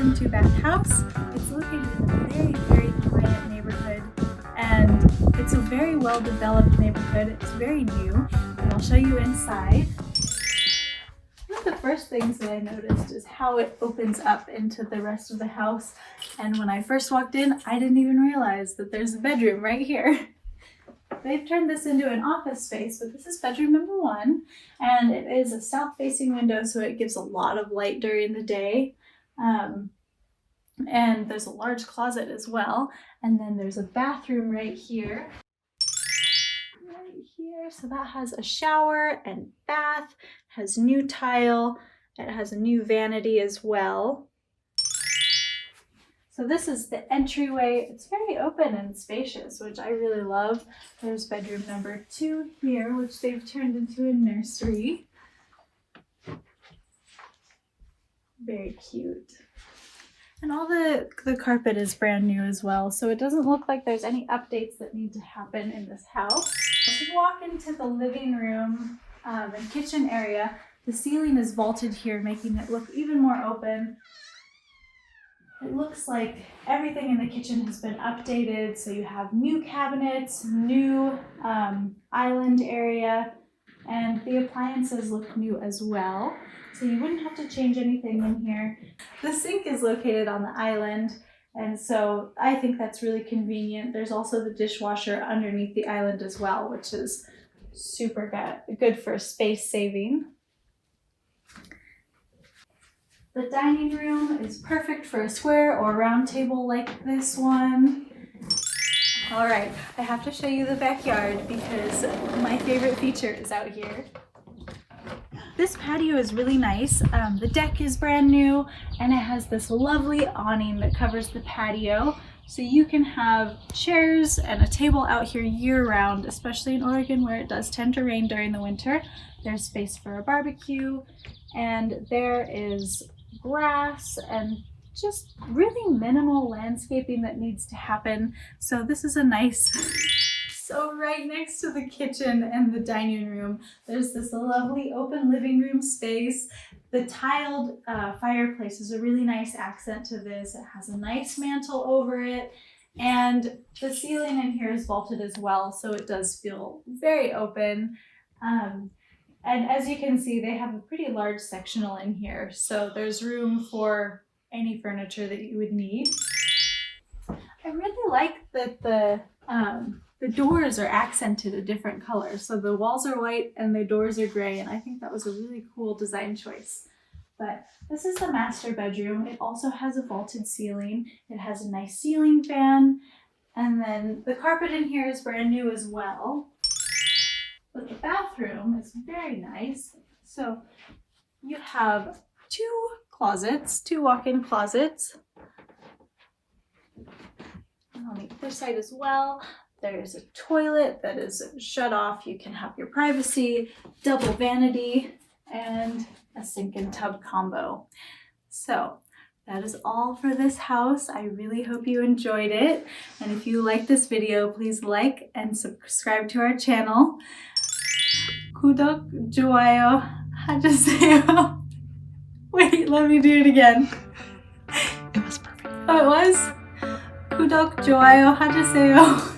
one, two bath house. It's located in a very, very quiet neighborhood, and it's a very well developed neighborhood. It's very new, and I'll show you inside. One of the first things that I noticed is how it opens up into the rest of the house. And when I first walked in, I didn't even realize that there's a bedroom right here. They've turned this into an office space, but this is bedroom number 1, and it is a south-facing window, so it gives a lot of light during the day. And there's a large closet as well, and then there's a bathroom right here. So that has a shower and bath, has new tile, it has a new vanity as well. So this is the entryway. It's very open and spacious, which I really love. There's bedroom number 2 here, which they've turned into a nursery. Very cute. And all the carpet is brand new as well, so it doesn't look like there's any updates that need to happen in this house. As you walk into the living room and kitchen area, the ceiling is vaulted here, making it look even more open. It looks like everything in the kitchen has been updated, so you have new cabinets, new island area, and the appliances look new as well. So you wouldn't have to change anything in here. The sink is located on the island, and so I think that's really convenient. There's also the dishwasher underneath the island as well, which is super good for space saving. The dining room is perfect for a square or round table like this one. All right, I have to show you the backyard because my favorite feature is out here. This patio is really nice. The deck is brand new, and it has this lovely awning that covers the patio. So you can have chairs and a table out here year-round, especially in Oregon where it does tend to rain during the winter. There's space for a barbecue, and there is grass and just really minimal landscaping that needs to happen. So this is a nice... So right next to the kitchen and the dining room, there's this lovely open living room space. The tiled fireplace is a really nice accent to this. It has a nice mantle over it, and the ceiling in here is vaulted as well, so it does feel very open. And as you can see, they have a pretty large sectional in here, so there's room for any furniture that you would need. I really like that the doors are accented a different color. So the walls are white and the doors are gray, and I think that was a really cool design choice. But this is the master bedroom. It also has a vaulted ceiling. It has a nice ceiling fan, and then the carpet in here is brand new as well. But the bathroom is very nice. So you have 2 closets, 2 walk-in closets. And on the other side as well, there's a toilet that is shut off. You can have your privacy, double vanity, and a sink and tub combo. So that is all for this house. I really hope you enjoyed it. And if you like this video, please like and subscribe to our channel. 구독, 좋아요, 해주세요. Wait, let me do it again. It was perfect. Oh, it was? 구독, 좋아요, 해주세요.